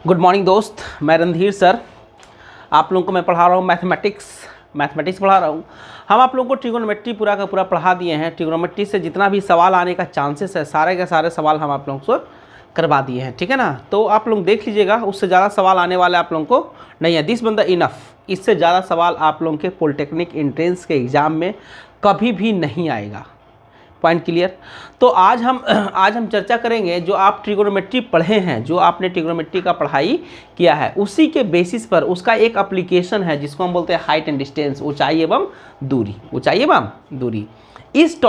Good morning दोस्त, मैं Randhir sir. आप लोगों को मैं पढ़ा रहा हूँ मैथमेटिक्स पढ़ा रहा हूँ। हम आप लोगों को ट्रिगोनोमेट्री पूरा का पूरा पढ़ा दिए हैं। ट्रिगोनोमेट्री से जितना भी सवाल आने का चांसेस है, सारे के सारे सवाल हम आप लोगों को करवा दिए हैं, ठीक है ना। तो आप लोग देख लीजिएगा, उससे ज़्यादा सवाल आने वाले आप लोगों को नहीं है। दिस बंदा इनफ, इससे ज़्यादा सवाल आप लोगों के पॉलिटेक्निक एंट्रेंस के एग्ज़ाम में कभी भी नहीं आएगा। Point clear. तो आज हम चर्चा करेंगे, जो आप ट्रिगोनोमेट्री पढ़े हैं, जो आपने ट्रिगोनोमेट्री का पढ़ाई किया है, उसी के बेसिस पर उसका एक एप्लीकेशन है जिसको हम बोलते हैं हाइट एंड डिस्टेंस, ऊंचाई एवं दूरी। इस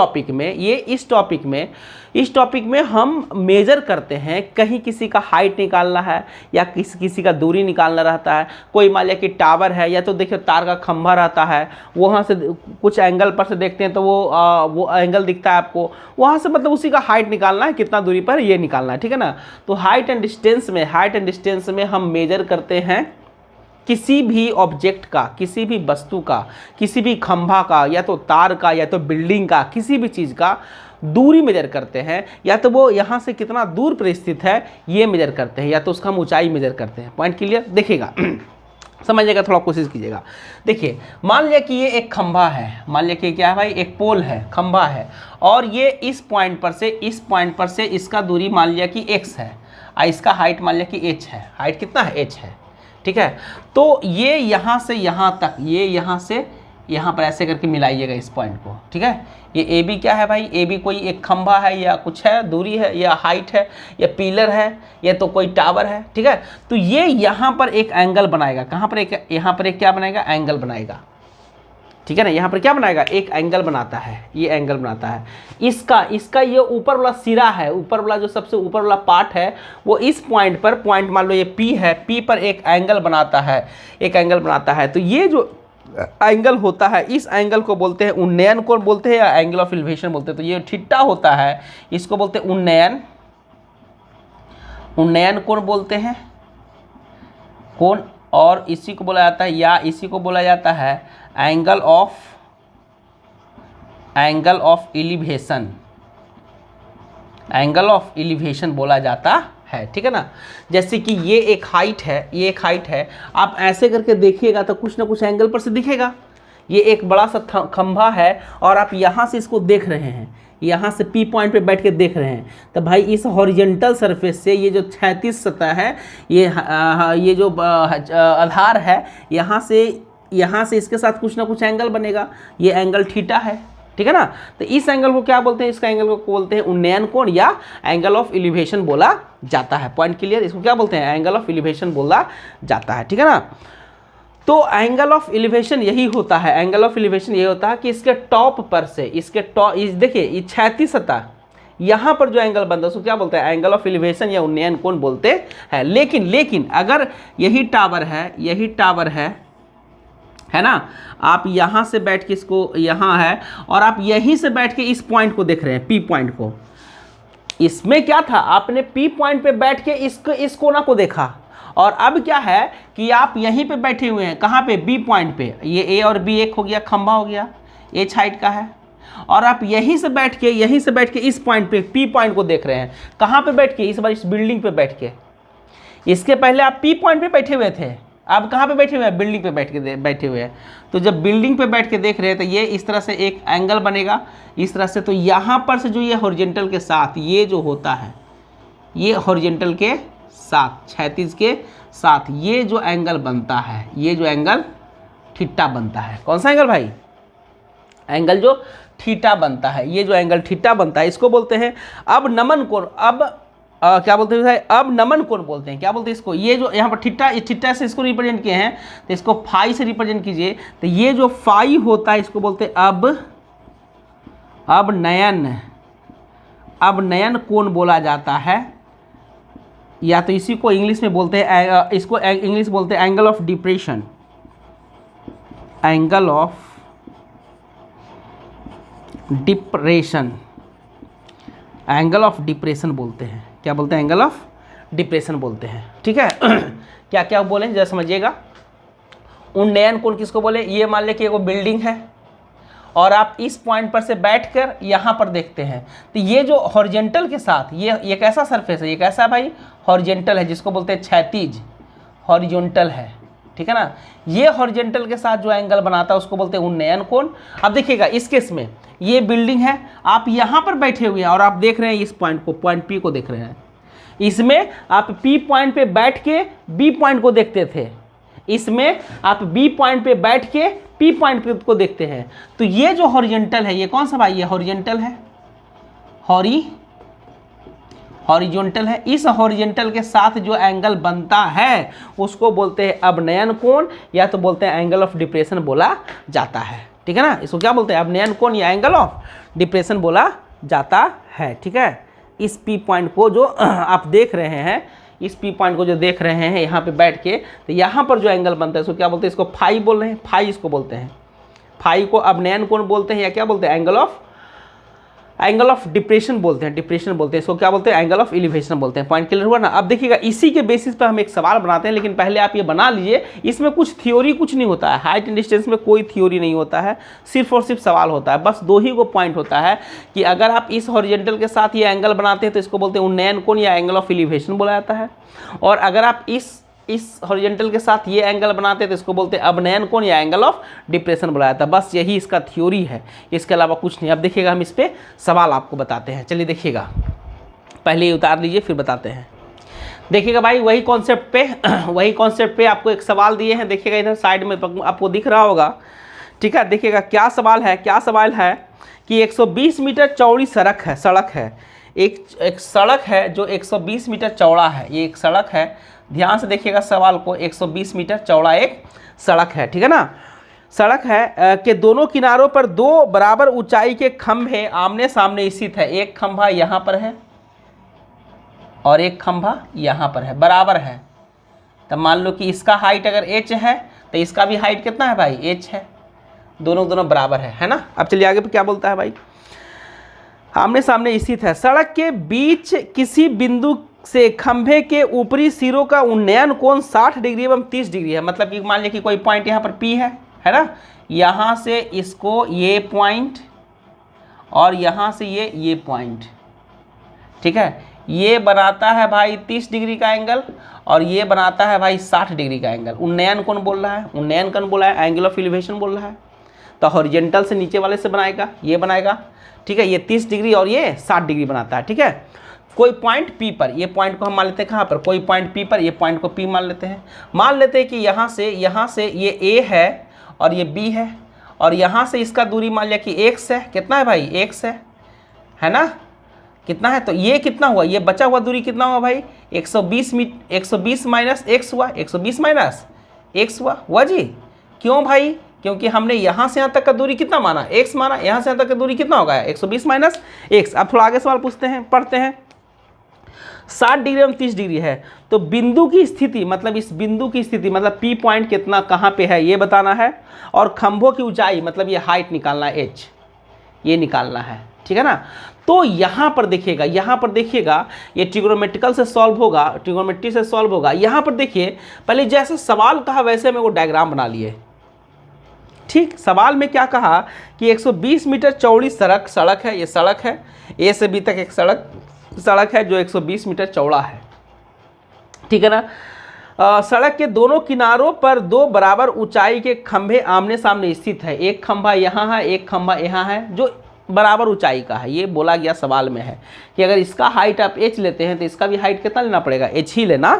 टॉपिक में हम मेजर करते हैं, कहीं किसी का हाइट निकालना है या किसी का दूरी निकालना रहता है। कोई मान लिया कि टावर है, या तो देखिए तार का खंभा रहता है, वहाँ से कुछ एंगल पर से देखते हैं तो वो एंगल दिखता है आपको, वहाँ से मतलब उसी का हाइट निकालना है, कितना दूरी पर ये निकालना है, ठीक है ना। तो हाइट एंड डिस्टेंस में हम मेजर करते हैं किसी भी ऑब्जेक्ट का, किसी भी वस्तु का, किसी भी खंभा का, या तो तार का, या तो बिल्डिंग का, किसी भी चीज़ का दूरी मेजर करते हैं, या तो वो यहाँ से कितना दूर पर स्थित है ये मेजर करते हैं, या तो उसका हम ऊंचाई मेजर करते हैं। Point clear. देखिएगा, समझिएगा, थोड़ा कोशिश कीजिएगा। देखिए, मान लिया कि ये एक खंभा है, मान लिया कि क्या है भाई, एक पोल है, खंभा है, और ये इस पॉइंट पर से इसका दूरी मान लिया कि x है, और इसका हाइट मान लिया कि h है। हाइट कितना है? h है, ठीक है। तो ये यहाँ से यहाँ तक, ये यहाँ से यहाँ पर ऐसे करके मिलाइएगा इस पॉइंट को, ठीक है। ये ए बी क्या है भाई? ए बी कोई एक खंभा है, या कुछ है, दूरी है, या हाइट है, या पिलर है, या तो कोई टावर है, ठीक है। तो ये यहाँ पर एक एंगल बनाएगा। कहाँ पर? यहाँ पर एक क्या बनाएगा? एंगल बनाएगा, ठीक है ना। यहाँ पर क्या बनाएगा? एक एंगल बनाता है, ये एंगल बनाता है। इसका ये ऊपर वाला सिरा है, ऊपर वाला जो सबसे ऊपर वाला पार्ट है, वो इस पॉइंट पर, पॉइंट मान लो ये P है, P पर एक एंगल बनाता है। तो ये जो एंगल होता है, इस एंगल को बोलते हैं उन्नयन कोण बोलते हैं, या एंगल ऑफ एलिवेशन बोलते हैं। तो ये थीटा होता है, इसको बोलते हैं उन्नयन कोण बोलते हैं, कोण। और इसी को बोला जाता है, या इसी को बोला जाता है एंगल ऑफ एलिवेशन बोला जाता है, ठीक है ना। जैसे कि ये एक हाइट है, आप ऐसे करके देखिएगा तो कुछ ना कुछ एंगल पर से दिखेगा। ये एक बड़ा सा खंभा है, और आप यहाँ से इसको देख रहे हैं, यहाँ से P पॉइंट पे बैठ के देख रहे हैं, तो भाई इस हॉरिजेंटल सरफेस से ये जो क्षैतिज सतह है, ये जो आधार है, यहाँ से इसके साथ कुछ ना कुछ एंगल बनेगा। ये एंगल थीटा है, ठीक है ना। तो इस एंगल को क्या बोलते हैं? इसका एंगल को बोलते हैं उन्नयन कोण, या एंगल ऑफ एलिवेशन बोला जाता है। Point clear. इसको क्या बोलते हैं? एंगल ऑफ एलिवेशन बोला जाता है, ठीक है ना। तो एंगल ऑफ एलिवेशन यही होता है, कि इसके टॉप पर से, देखिए ये क्षैतिज सतह, यहाँ पर जो एंगल बनता है उसको क्या बोलते हैं? एंगल ऑफ एलिवेशन या उन्नयन कोण बोलते हैं। लेकिन अगर यही टावर है ना, आप यहाँ से बैठ के, इसको यहाँ है, और आप यहीं से बैठ के इस पॉइंट को देख रहे हैं, P पॉइंट को। इसमें क्या था? आपने P पॉइंट पे बैठ के इस कोना को देखा, और अब क्या है कि आप यहीं पे बैठे हुए हैं। कहाँ पे? B पॉइंट पे। ये A और B एक हो गया, खंभा हो गया, h हाइट का है, और आप यहीं से बैठ के इस पॉइंट पे P पॉइंट को देख रहे हैं। कहाँ पे बैठ के? इस बार इस बिल्डिंग पे बैठ के। इसके पहले आप P पॉइंट पे बैठे हुए थे, आप कहाँ पे बैठे हुए हैं? बिल्डिंग पे बैठे हुए हैं। तो जब बिल्डिंग पे बैठ के देख रहे हैं, तो ये इस तरह से एक एंगल बनेगा, इस तरह से। तो यहाँ पर से जो ये हॉरिजेंटल के साथ, ये जो होता है, ये हॉरिजेंटल के साथ, क्षैतिज के साथ, ये जो एंगल बनता है, ये जो एंगल थीटा बनता है। कौन सा एंगल भाई? एंगल जो थीटा बनता है, ये जो एंगल थीटा बनता है, इसको बोलते हैं अब नमन कोण। क्या बोलते हैं भाई? अब नमन कोण बोलते हैं। क्या बोलते हैं इसको? ये जो यहाँ पर थीटा से इसको रिप्रेजेंट किए हैं, तो इसको फाई से रिप्रेजेंट कीजिए। तो ये जो फाई होता है, इसको बोलते हैं अब नयन कोण बोला जाता है, या तो इसी को इंग्लिश में बोलते हैं, इसको इंग्लिश बोलते हैं angle of depression, angle of depression बोलते हैं। क्या बोलते हैं? एंगल ऑफ डिप्रेशन बोलते हैं, ठीक है। क्या क्या बोले जरा समझिएगा। उन्नयन कोण किसको बोले? ये मान ले कि एगो बिल्डिंग है, और आप इस पॉइंट पर से बैठकर यहाँ पर देखते हैं, तो ये जो हॉरिजेंटल के साथ ये कैसा सरफेस है, ये कैसा है भाई, हॉरिजेंटल है, जिसको बोलते हैं क्षैतिज, हॉरिजॉन्टल है, ठीक है ना। ये हॉरिजेंटल के साथ जो एंगल बनाता है उसको बोलते हैं उन्नयन कोण। अब देखिएगा इस केस में ये बिल्डिंग है, आप यहाँ पर बैठे हुए हैं और आप देख रहे हैं इस पॉइंट को, पॉइंट पी को देख रहे हैं। इसमें आप पी पॉइंट पे बैठ के बी पॉइंट को देखते थे, इसमें आप बी पॉइंट पे बैठ के पी पॉइंट को देखते हैं। तो ये जो हॉरिजॉन्टल है ये कौन सा भाई, ये हॉरिजॉन्टल है, हॉरिजॉन्टल है। इस हॉरिजॉन्टल के साथ जो एंगल बनता है उसको बोलते हैं अवनयन कोण, या तो बोलते हैं एंगल ऑफ डिप्रेशन बोला जाता है, ठीक है ना। इसको क्या बोलते हैं, अवनयन कोण या एंगल ऑफ डिप्रेशन बोला जाता है, ठीक है। इस पी पॉइंट को जो आप देख रहे हैं, इस पी पॉइंट को जो देख रहे हैं यहाँ पे बैठ के, तो यहाँ पर जो एंगल बनता है इसको क्या बोलते हैं, इसको फाई बोल रहे हैं, फाई इसको बोलते हैं, फाई को अवनयन कोण बोलते हैं या क्या बोलते हैं, एंगल ऑफ डिप्रेशन बोलते हैं, डिप्रेशन बोलते हैं, इसको क्या बोलते हैं, एंगल ऑफ एलिवेशन बोलते हैं। पॉइंट क्लियर हुआ ना। अब देखिएगा इसी के बेसिस पर हम एक सवाल बनाते हैं, लेकिन पहले आप ये बना लीजिए, इसमें कुछ थ्योरी कुछ नहीं होता है, हाइट एंड डिस्टेंस में कोई थ्योरी नहीं होता है, सिर्फ और सिर्फ सवाल होता है। बस दो ही को पॉइंट होता है कि अगर आप इस हॉरिजॉन्टल के साथ ये एंगल बनाते हैं तो इसको बोलते हैं उन्नयन कोण या एंगल ऑफ एलिवेशन बोला जाता है, और अगर आप इस हॉरिजॉन्टल के साथ ये एंगल बनाते हैं तो इसको बोलते हैं अवनयन कोण या एंगल ऑफ डिप्रेशन बोला जाता है। बस यही इसका थ्योरी है, इसके अलावा कुछ नहीं। अब देखिएगा हम इस पे सवाल आपको बताते हैं, चलिए देखिएगा, पहले ये उतार लीजिए फिर बताते हैं। देखिएगा भाई वही कॉन्सेप्ट पे आपको एक सवाल दिए हैं, देखिएगा इधर साइड में आपको दिख रहा होगा, ठीक है। देखिएगा क्या सवाल है कि 120 मीटर चौड़ी सड़क है, एक सड़क है जो 120 मीटर चौड़ा है, ये एक सड़क है, ध्यान से देखिएगा सवाल को, 120 मीटर चौड़ा एक सड़क है, ठीक है ना। सड़क है के दोनों किनारों पर दो बराबर ऊंचाई के खंभे आमने सामने स्थित है, एक खंभा यहाँ पर है और एक खंभा यहाँ पर है, बराबर है। तो मान लो कि इसका हाइट अगर h है तो इसका भी हाइट कितना है भाई, h है, दोनों बराबर है ना। अब चलिए आगे पे क्या बोलता है भाई, आमने सामने स्थित है, सड़क के बीच किसी बिंदु से खंभे के ऊपरी सिरों का उन्नयन कोण 60 डिग्री एवं 30 डिग्री है। मतलब कि मान लीजिए कि कोई पॉइंट यहाँ पर P है ना, यहाँ से इसको ये पॉइंट और यहाँ से ये पॉइंट, ठीक है, ये बनाता है भाई 30 डिग्री का एंगल और ये बनाता है भाई 60 डिग्री का एंगल। उन्नयन कोण बोल रहा है, उन्नयन कोण बोला है, एंगल ऑफ एलिवेशन बोल रहा है। तो हॉरिजॉन्टल से नीचे वाले से बनाएगा, ये बनाएगा, ठीक है, ये 30 डिग्री और ये 60 डिग्री बनाता है, ठीक है। कोई पॉइंट P पर, ये पॉइंट को हम मान लेते हैं कहाँ पर, कोई पॉइंट P पर, ये पॉइंट को P मान लेते हैं कि यहाँ से ये A है और ये B है, और यहाँ से इसका दूरी मान लिया कि x है, कितना है भाई, x है ना, कितना है, तो ये कितना हुआ, ये बचा हुआ दूरी कितना हुआ भाई, 120 माइनस x हुआ, 120 माइनस x हुआ जी। क्यों भाई, क्योंकि हमने यहाँ से यहाँ तक का दूरी कितना माना, x माना, यहाँ से यहाँ तक का दूरी कितना होगा, 120 माइनस x। अब थोड़ा आगे सवाल पढ़ते हैं। 60 डिग्री एवं 30 डिग्री है, तो बिंदु की स्थिति, मतलब इस बिंदु की स्थिति, मतलब P पॉइंट कितना कहाँ पे है ये बताना है, और खंभों की ऊंचाई मतलब ये हाइट निकालना है, h ये निकालना है, ठीक है ना। तो यहाँ पर देखिएगा ये ट्रिग्नोमेट्रिकल से सॉल्व होगा, ट्रिग्नोमेट्री से सॉल्व होगा। यहाँ पर देखिए पहले जैसे सवाल कहा वैसे में वो डायग्राम बना लिए, ठीक। सवाल में क्या कहा कि 120 मीटर चौड़ी सड़क है, ये सड़क है, A से B तक एक सड़क है जो 120 मीटर चौड़ा है, ठीक है ना। सड़क के दोनों किनारों पर दो बराबर ऊंचाई के खंभे आमने सामने स्थित है, एक खंभा यहाँ है, एक खंभा यहाँ है, जो बराबर ऊंचाई का है। ये बोला गया सवाल में है कि अगर इसका हाइट आप h लेते हैं तो इसका भी हाइट कितना लेना पड़ेगा, h ही लेना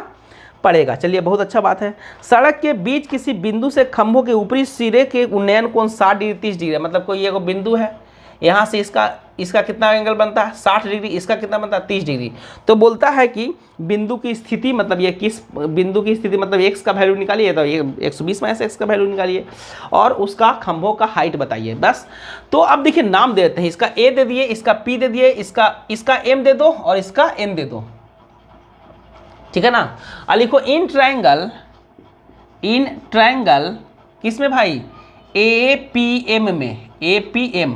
पड़ेगा। चलिए बहुत अच्छा बात है। सड़क के बीच किसी बिंदु से खंभों के ऊपरी सिरे के उन्नयन कोण 60 डिग्री 30 डिग्री, मतलब कोई ये बिंदु है, यहाँ से इसका कितना एंगल बनता है 60 डिग्री, इसका कितना बनता है 30 डिग्री। तो बोलता है कि बिंदु की स्थिति, मतलब ये किस बिंदु की स्थिति, मतलब x का वैल्यू निकालिए, तो ये 120 माइनस x का वैल्यू निकालिए और उसका खंभों का हाइट बताइए, बस। तो अब देखिए नाम दे देते हैं, इसका a दे दिए, इसका p दे दिए, इसका m दे दो और इसका n दे दो, ठीक है ना। और लिखो इन ट्रायंगल किसमें भाई, APM में, APM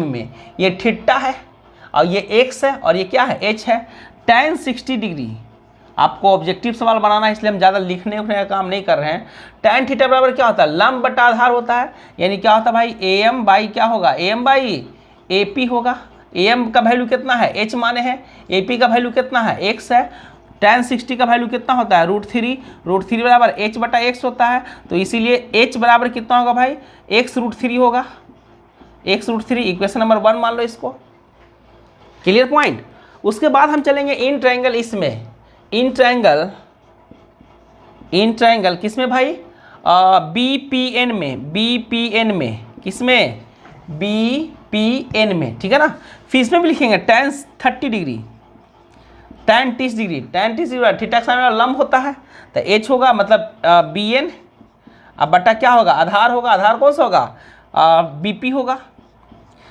में ये थीटा है और ये x है और ये क्या है h है। tan 60 डिग्री आपको ऑब्जेक्टिव सवाल बनाना है, इसलिए हम ज़्यादा लिखने उखने का काम नहीं कर रहे हैं। tan थीटा बराबर क्या होता है, लंब बटा आधार होता है, यानी क्या होता है भाई, am बाई क्या होगा, am बाई AP होगा। am का वैल्यू कितना है, h माने हैं, AP का वैल्यू कितना है, x है। tan 60 का वैल्यू कितना होता है, √3 बराबर h बटा x होता है, तो इसीलिए h बराबर कितना होगा भाई, x √3 होगा, x √3, इक्वेशन नंबर 1 मान लो इसको। Clear point. उसके बाद हम चलेंगे इन ट्रायंगल, इसमें इन ट्रायंगल किसमें भाई, BPN में, किसमें, BPN में, ठीक है ना। फिर इसमें भी लिखेंगे tan 30 degree, tan 30 degree theta sine वाला लंब होता है, तो h होगा मतलब BN, अब बटा क्या होगा, आधार होगा, आधार कौन सा होगा, BP होगा।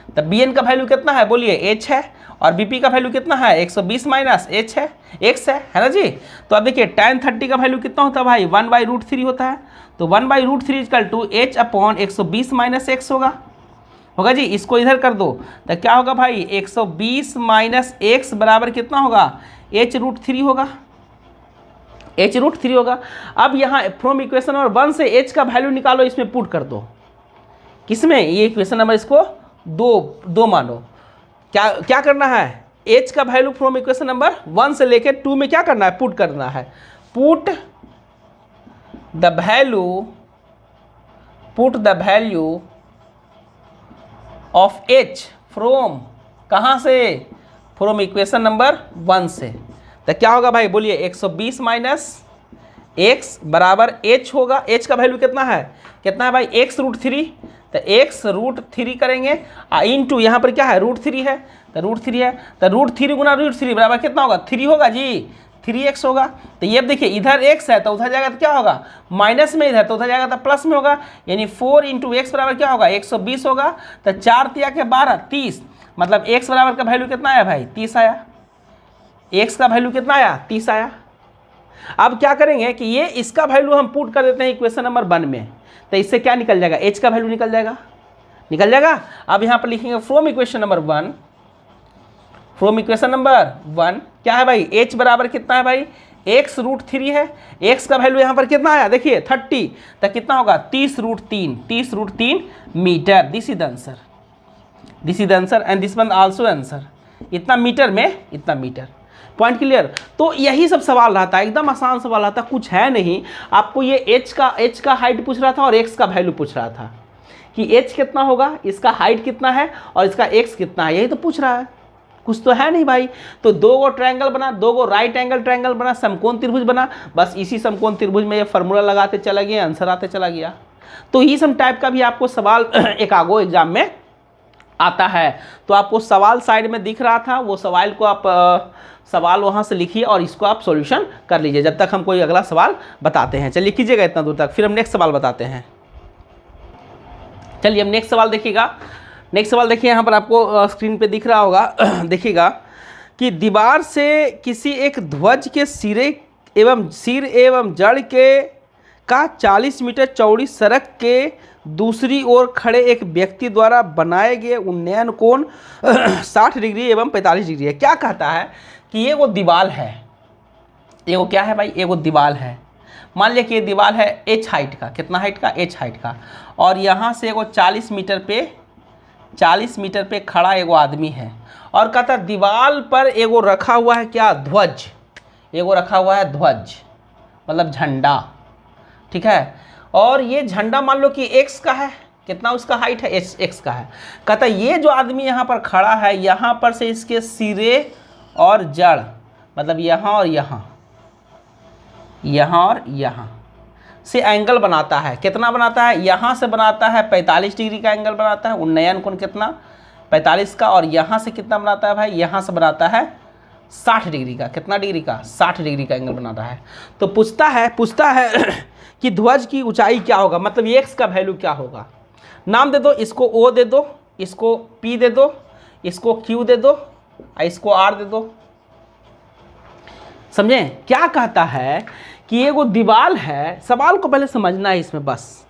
तो BN का वैल्यू कितना है बोलिए, h है, और BP का वैल्यू कितना है, 120 माइनस h है, x है ना जी। तो अब देखिए tan 30 का वैल्यू कितना होता है भाई, 1/√3 होता है, तो 1/√3 equal to h upon 120 minus x होगा जी। इसको इधर कर दो तो क्या होगा भाई, 120 माइनस x बराबर कितना होगा, h√3 होगा, h√3 होगा। अब यहाँ फ्रॉम इक्वेशन नंबर 1 से h का वैल्यू निकालो, इसमें पुट कर दो, किसमें, ये इक्वेशन नंबर इसको दो मानो। क्या करना है, h का वैल्यू फ्रॉम इक्वेशन नंबर 1 से लेके 2 में क्या करना है, पुट करना है। Put the value of h from, कहाँ से, फ्रॉम इक्वेशन नंबर 1 से। तो क्या होगा भाई बोलिए, 120 माइनस x बराबर h होगा, h का वैल्यू कितना है भाई, x√3, तो x√3 करेंगे, इनटू यहाँ पर क्या है, √3 है, तो √3 है, तो √3 गुना √3 बराबर कितना होगा, 3 होगा जी, 3x होगा। तो ये देखिए इधर x है तो उधर जाएगा तो क्या होगा, माइनस में, इधर तो उधर जाएगा तो प्लस में होगा, यानी 4 × x बराबर क्या होगा, 120 होगा। तो 4 तिया के 12, 30, मतलब x बराबर का वैल्यू कितना आया भाई, 30 आया, x का वैल्यू कितना आया, 30 आया। अब क्या करेंगे कि ये इसका वैल्यू हम पुट कर देते हैं इक्वेशन नंबर 1 में, तो इससे क्या निकल जाएगा, h का वैल्यू निकल जाएगा। अब यहाँ पर लिखेंगे फ्रॉम इक्वेशन नंबर 1 क्या है भाई, h बराबर कितना है भाई, x√3 है, x का वैल्यू यहाँ पर कितना आया देखिए 30, तो कितना होगा 30√3 metre. This is the answer and this one also answer. इतना मीटर में इतना मीटर। Point clear. तो यही सब सवाल रहता है, एकदम आसान सवाल रहता है, कुछ है नहीं। आपको ये h का हाइट पूछ रहा था और x का वैल्यू पूछ रहा था कि h कितना होगा, इसका हाइट कितना है और इसका x कितना है, यही तो पूछ रहा है, कुछ तो है नहीं भाई। तो 2 गो ट्रायंगल बना, 2 गो राइट एंगल ट्रायंगल बना, समकोण त्रिभुज बना, बस इसी समकोण त्रिभुज में ये फार्मूला लगाते चला गया, आंसर आते चला गया। तो ये सब टाइप का भी आपको सवाल एक आगो एग्जाम में आता है। तो आपको सवाल साइड में दिख रहा था, वो सवाल को आप सवाल वहाँ से लिखिए और इसको आप सॉल्यूशन कर लीजिए जब तक हम कोई अगला सवाल बताते हैं। चलिए कीजिएगा इतना दूर तक, फिर हम नेक्स्ट सवाल बताते हैं। चलिए हम नेक्स्ट सवाल देखिएगा। नेक्स्ट सवाल देखिए, यहाँ पर आपको स्क्रीन पे दिख रहा होगा, देखिएगा कि दीवार से किसी एक ध्वज के सिर एवं जड़ का 40 मीटर चौड़ी सड़क के दूसरी ओर खड़े एक व्यक्ति द्वारा बनाए गए उन्नयन कोण 60 डिग्री एवं 45 डिग्री है। क्या कहता है कि ये वो दीवार है, ये वो क्या है भाई, ये वो दीवार है। मान लिया कि ये दीवार है h हाइट का, कितना हाइट का, h हाइट का, और यहाँ से एगो 40 मीटर पे खड़ा एगो आदमी है, और कहता दीवार पर एगो रखा हुआ है क्या, ध्वज, एगो रखा हुआ है ध्वज मतलब झंडा, ठीक है। और ये झंडा मान लो कि x का है, कितना उसका हाइट है, x का है। कहता ये जो आदमी यहाँ पर खड़ा है, यहाँ पर से इसके सिरे और जड़ मतलब यहाँ और यहाँ से एंगल बनाता है। कितना बनाता है, यहाँ से बनाता है 45 डिग्री का एंगल बनाता है, उन्नयन कोण कितना 45 का, और यहाँ से कितना बनाता है भाई, यहाँ से बनाता है 60 डिग्री का। कितना डिग्री का, 60 डिग्री का एंगल बनाता है। तो पूछता है कि ध्वज की ऊंचाई क्या होगा, मतलब x का वैल्यू क्या होगा। नाम दे दो, इसको O दे दो, इसको P दे दो, इसको Q दे दो, इसको R दे दो। समझे क्या कहता है कि ये वो दीवार है। सवाल को पहले समझना है इसमें बस,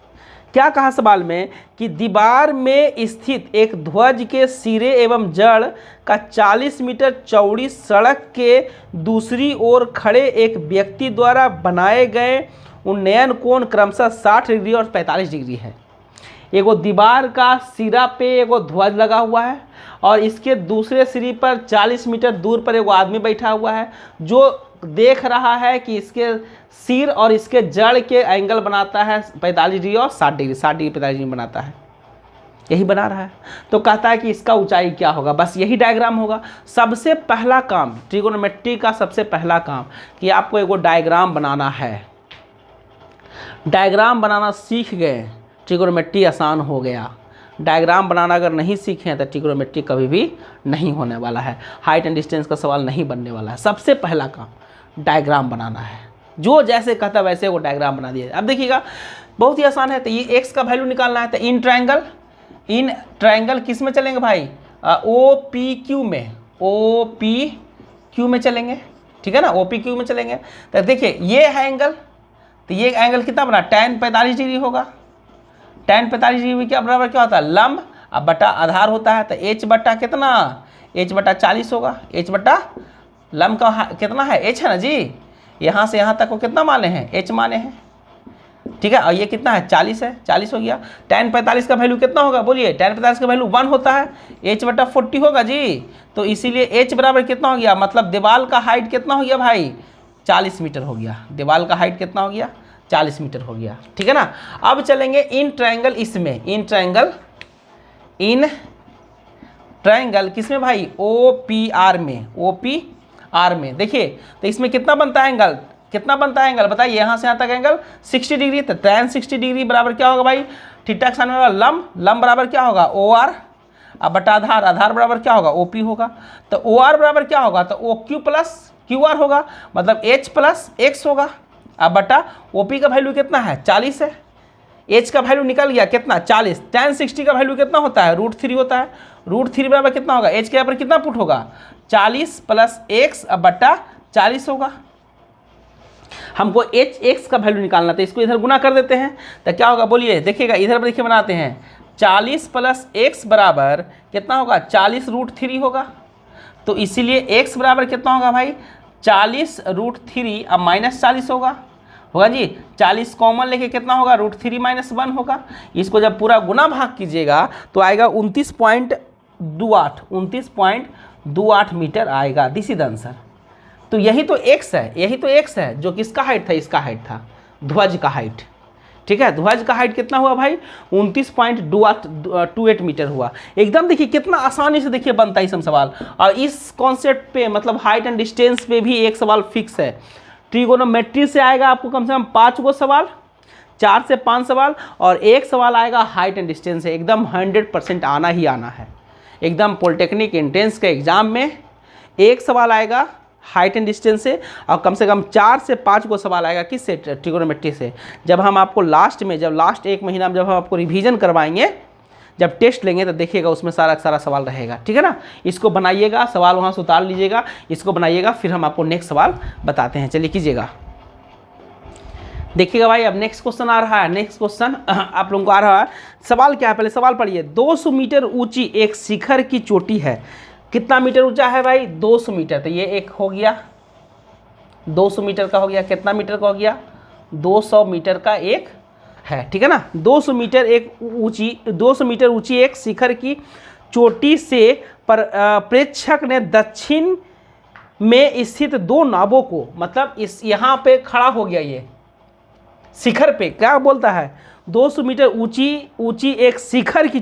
क्या कहा सवाल में कि दीवार में स्थित एक ध्वज के सिरे एवं जड़ का 40 मीटर चौड़ी सड़क के दूसरी ओर खड़े एक व्यक्ति द्वारा बनाए गए उन्नयन कोण क्रमशः 60 डिग्री और 45 डिग्री है। एगो दीवार का सिरा पे एगो ध्वज लगा हुआ है और इसके दूसरे सिरे पर 40 मीटर दूर पर एगो आदमी बैठा हुआ है जो देख रहा है कि इसके सिर और इसके जड़ के एंगल बनाता है 45 डिग्री और 60 डिग्री 45 डिग्री बनाता है, यही बना रहा है। तो कहता है कि इसका ऊंचाई क्या होगा, बस यही डायग्राम होगा। सबसे पहला काम ट्रिगोनोमेट्री का सबसे पहला काम कि आपको एगो डायग्राम बनाना है। डायग्राम बनाना सीख गए, ट्रिगोनोमेट्री आसान हो गया। डायग्राम बनाना अगर नहीं सीखे हैं तो ट्रिगोनोमेट्री कभी भी नहीं होने वाला है, हाइट एंड डिस्टेंस का सवाल नहीं बनने वाला है। सबसे पहला काम डायग्राम बनाना है, जो जैसे कहता वैसे वो डायग्राम बना दिया। अब देखिएगा बहुत ही आसान है। तो ये एक्स का वैल्यू निकालना है, तो इन ट्रायंगल किस में चलेंगे भाई, ओ पी क्यू में, ओ पी क्यू में चलेंगे, ठीक है ना, ओ पी क्यू में चलेंगे। तो देखिए ये है एंगल, तो ये एंगल कितना बना, tan 45 डिग्री होगा। tan 45 डिग्री क्या बराबर क्या होता है, लंब अब बटा आधार होता है। तो h बटा कितना, h बटा 40 होगा। h बटा लंब का कितना है, h है ना जी, यहाँ से यहाँ तक को कितना माने हैं, h माने हैं, ठीक है। और ये कितना है, 40 है, 40 हो गया। tan 45 का वैल्यू कितना होगा बोलिए, tan 45 का वैल्यू 1 होता है, h बटा 40 होगा जी। तो इसीलिए h बराबर कितना हो गया, मतलब दीवार का हाइट कितना हो गया भाई, 40 मीटर हो गया। दीवार का हाइट कितना हो गया, 40 मीटर हो गया, ठीक है ना। अब चलेंगे इन ट्रायंगल, इसमें इन ट्रायंगल किसमें भाई, OPR में, OPR में। देखिए तो इसमें कितना बनता है एंगल, कितना बनता है एंगल बताइए, यहाँ से यहाँ तक एंगल 60 डिग्री। तो tan 60 डिग्री बराबर क्या होगा भाई, थीटा के सामने वाला लंब, लंब बराबर क्या होगा OR, अब बटा आधार, आधार बराबर क्या होगा OP होगा। तो OR बराबर क्या होगा, तो OQ प्लस QR होगा, मतलब H प्लस X होगा। अब बटा OP का वैल्यू कितना है, 40 है, H का वैल्यू निकल गया कितना, 40। tan 60 का वैल्यू कितना होता है, √3 होता है। √3 बराबर कितना होगा, H के यहाँ पर कितना पुट होगा, 40 प्लस X अब बटा 40 होगा। हमको X का वैल्यू निकालना था, इसको इधर गुना कर देते हैं तो क्या होगा बोलिए, देखिएगा इधर पर देखिए बनाते हैं, 40 प्लस X बराबर कितना होगा, 40 √3 होगा। तो इसीलिए X बराबर कितना होगा भाई, 40 √3 अब माइनस 40 होगा जी। 40 कॉमन लेके कितना होगा, √3 - 1 होगा। इसको जब पूरा गुना भाग कीजिएगा तो आएगा 29.28 मीटर आएगा। This is answer. तो यही तो x है, यही तो x है जो किसका हाइट था, इसका हाइट था, ध्वज का हाइट, ठीक है। ध्वज का हाइट कितना हुआ भाई, 29.28 मीटर हुआ। एकदम देखिए कितना आसानी से देखिए बनता है सब सवाल। और इस कॉन्सेप्ट पे मतलब हाइट एंड डिस्टेंस पे भी एक सवाल फिक्स है। ट्रिगोनोमेट्री से आएगा आपको कम से कम 5 गो सवाल, 4 से 5 सवाल, और एक सवाल आएगा हाइट एंड डिस्टेंस से। एकदम 100% आना ही आना है। एकदम पॉलिटेक्निक एंट्रेंस के एग्जाम में एक सवाल आएगा हाइट एंड डिस्टेंस से, और कम से कम 4 से 5 को सवाल आएगा किससे, ट्रिगोनोमेट्री से। जब हम आपको लास्ट में, जब लास्ट 1 महीना में जब हम आपको रिवीजन करवाएंगे, जब टेस्ट लेंगे तो देखिएगा उसमें सारा सवाल रहेगा, ठीक है ना। इसको बनाइएगा, सवाल वहाँ से उतार लीजिएगा, इसको बनाइएगा, फिर हम आपको नेक्स्ट सवाल बताते हैं। चलिए कीजिएगा, देखिएगा भाई। अब नेक्स्ट क्वेश्चन आ रहा है, नेक्स्ट क्वेश्चन आप लोगों को आ रहा है। सवाल क्या है, पहले सवाल पढ़िए। 200 मीटर ऊंची एक शिखर की चोटी है, कितना मीटर ऊंचा है भाई, 200 मीटर। तो ये एक हो गया, 200 मीटर का हो गया, कितना मीटर का हो गया, 200 मीटर का एक है, ठीक है ना। 200 मीटर ऊंची एक शिखर की चोटी से प्रेक्षक ने दक्षिण में स्थित 2 नावों को, मतलब इस यहाँ पे खड़ा हो गया, ये शिखर पे क्या बोलता है, 200 मीटर ऊंची एक शिखर की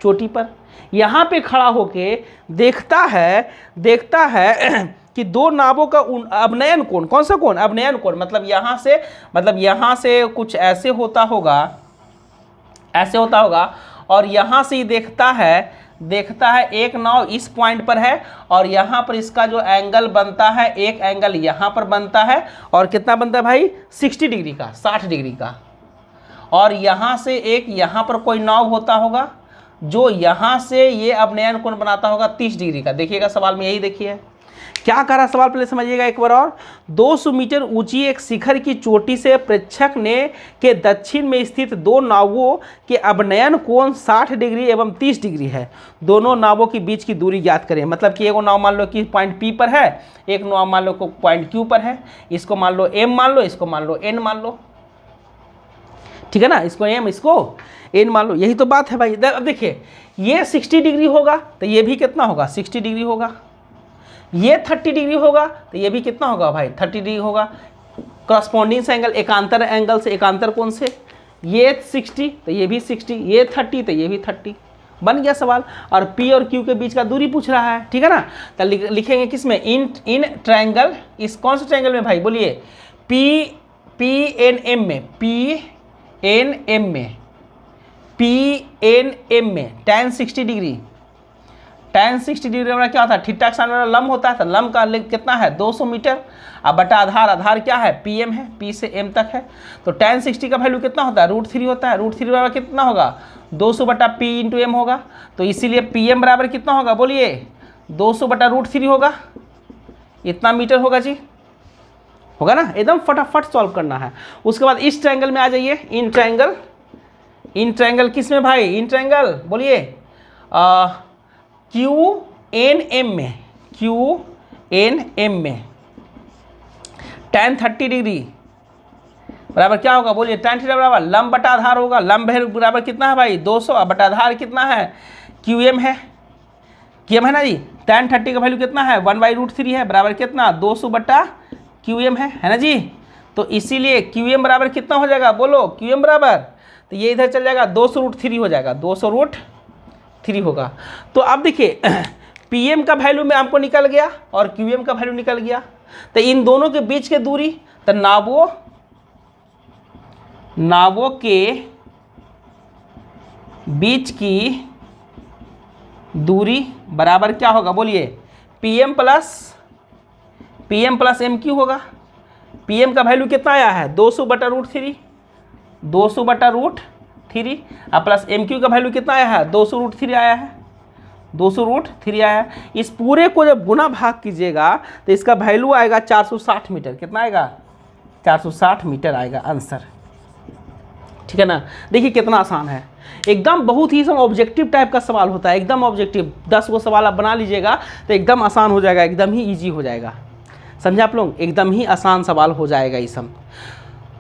चोटी पर यहाँ पे खड़ा होके देखता है कि 2 नावों का अवनयन कोण, कौन सा कोण, अवनयन कोण, मतलब यहाँ से कुछ ऐसे होता होगा, और यहाँ से ही देखता है एक नाव इस पॉइंट पर है, और यहाँ पर इसका जो एंगल बनता है, एक एंगल यहाँ पर बनता है, और कितना बनता है भाई, 60 डिग्री का, 60 डिग्री का। और यहाँ से एक यहाँ पर कोई नाव होता होगा जो यहाँ से ये अवनयन कोण बनाता होगा 30 डिग्री का। देखिएगा सवाल में यही देखिए क्या कह रहा सवाल, पहले समझिएगा एक बार और। 200 मीटर ऊंची एक शिखर की चोटी से प्रेक्षक ने के दक्षिण में स्थित दो नावों के अवनयन कोण 60 डिग्री एवं 30 डिग्री है। दोनों नावों के बीच की दूरी ज्ञात करें। मतलब कि एक नाव मान लो कि पॉइंट P पर है, एक नाव मान लो को पॉइंट Q पर है। इसको मान लो M मान लो, इसको मान लो N मान लो, ठीक है ना। इसको M, इसको N मान लो। यही तो बात है भाई। अब देखिए, ये 60 डिग्री होगा तो ये भी कितना होगा, 60 डिग्री होगा। ये 30 डिग्री होगा तो ये भी कितना होगा भाई, 30 डिग्री होगा। करस्पॉन्डिंग एंगल, एकांतर एंगल से, एकांतर कोण से, ये 60 तो ये भी 60, ये 30 तो ये भी 30। बन गया सवाल। और P और Q के बीच का दूरी पूछ रहा है, ठीक है ना। तो लिखेंगे किस में, इन ट्रायंगल, इस कौन से ट्रायंगल में भाई बोलिए, PNM में, PNM में, PNM में tan 60 डिग्री, tan 60 डिग्री में क्या होता है, थीटा के सामने लंब होता है। तो लंब का कितना है, 200 मीटर। अब बटा आधार, आधार क्या है, PM है, P से M तक है। तो tan 60 का वैल्यू कितना होता है, √3 होता है। √3 बराबर कितना होगा, 200 बटा P इंटू M होगा। तो इसीलिए PM बराबर कितना होगा बोलिए, 200 बटा √3 होगा। इतना मीटर होगा जी, होगा ना। एकदम फटाफट सॉल्व करना है। उसके बाद इस ट्रायंगल में आ जाइए, इन ट्रायंगल। इन ट्रायंगल किस में भाई, इन ट्रायंगल बोलिए QNM में, QNM में tan 30 डिग्री बराबर क्या होगा बोलिए, tan थीटा बराबर लंब बटा आधार होगा। लंब बराबर कितना है भाई, 200, बटा आधार कितना है, QM है, QM है ना जी। tan 30 का वैल्यू कितना है, 1/√3 है, बराबर कितना, 200 बटा QM है ना जी। तो इसीलिए QM बराबर कितना हो जाएगा बोलो, QM बराबर, तो ये इधर चल जाएगा, 200√3 हो जाएगा, 200√3 होगा। तो अब देखिए PM का वैल्यू में आपको निकल गया और QM का वैल्यू निकल गया। तो इन दोनों के बीच के दूरी, तो नावों के बीच की दूरी बराबर क्या होगा बोलिए, PM प्लस MQ होगा। PM का वैल्यू कितना आया है, 200 बटा √3, 200 बटा √3, और प्लस MQ का वैल्यू कितना आया है, 200√3 आया है, 200√3 आया है। इस पूरे को जब गुना भाग कीजिएगा तो इसका वैल्यू आएगा 460 मीटर। कितना आएगा, 460 मीटर आएगा आंसर, ठीक है ना। देखिए कितना आसान है एकदम, बहुत ही सब ऑब्जेक्टिव टाइप का सवाल होता है, एकदम ऑब्जेक्टिव। 10 वो सवाल आप बना लीजिएगा तो एकदम आसान हो जाएगा, एकदम ही ईजी हो जाएगा। समझे आप लोग, एकदम ही आसान सवाल हो जाएगा ये सब।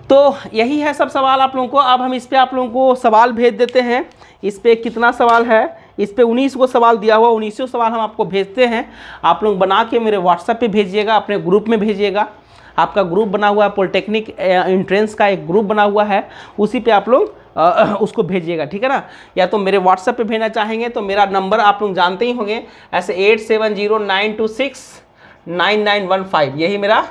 तो यही है सब सवाल आप लोगों को। अब हम इस पे आप लोगों को सवाल भेज देते हैं। इस पे कितना सवाल है, इस पे 19 को सवाल दिया हुआ, 19 सवाल हम आपको भेजते हैं। आप लोग बना के मेरे व्हाट्सएप पे भेजिएगा, अपने ग्रुप में भेजिएगा। आपका ग्रुप बना हुआ है, पॉलिटेक्निक एंट्रेंस का एक ग्रुप बना हुआ है, उसी पे आप लोग उसको भेजिएगा, ठीक है ना। या तो मेरे व्हाट्सएप पे भेजना चाहेंगे तो मेरा नंबर आप लोग जानते ही होंगे, ऐसे 8709269915, यही मेरा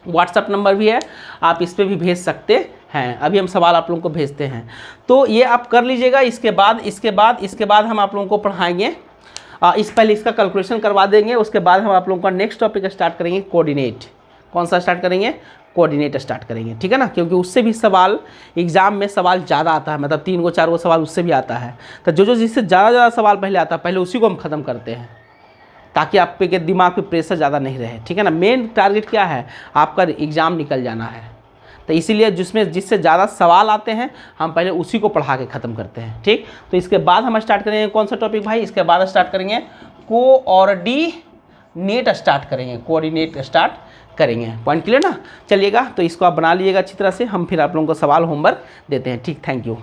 व्हाट्सएप नंबर भी है। आप इस पर भी भेज सकते हैं। अभी हम सवाल आप लोगों को भेजते हैं, तो ये आप कर लीजिएगा। इसके बाद हम आप लोगों को पढ़ाएंगे, पहले इसका कैलकुलेशन करवा देंगे। उसके बाद हम आप लोगों का नेक्स्ट टॉपिक स्टार्ट करेंगे, कोऑर्डिनेट। कौन सा स्टार्ट करेंगे, कोऑर्डिनेट स्टार्ट करेंगे, ठीक है ना। क्योंकि उससे भी सवाल एग्जाम में सवाल ज़्यादा आता है, मतलब 3 को 4 को सवाल उससे भी आता है। तो जो जिससे ज़्यादा सवाल पहले आता है, पहले उसी को हम ख़त्म करते हैं, ताकि आप पे के दिमाग पे प्रेशर ज़्यादा नहीं रहे, ठीक है ना। मेन टारगेट क्या है, आपका एग्ज़ाम निकल जाना है। तो इसीलिए जिससे ज़्यादा सवाल आते हैं हम पहले उसी को पढ़ा के ख़त्म करते हैं, ठीक। तो इसके बाद हम स्टार्ट करेंगे कौन सा टॉपिक भाई, इसके बाद स्टार्ट करेंगे कोऑर्डिनेट स्टार्ट करेंगे, कोऑर्डिनेट स्टार्ट करेंगे। पॉइंट क्लियर ना। चलिएगा, तो इसको आप बना लीजिएगा अच्छी तरह से। हम फिर आप लोगों को सवाल होमवर्क देते हैं, ठीक। Thank you.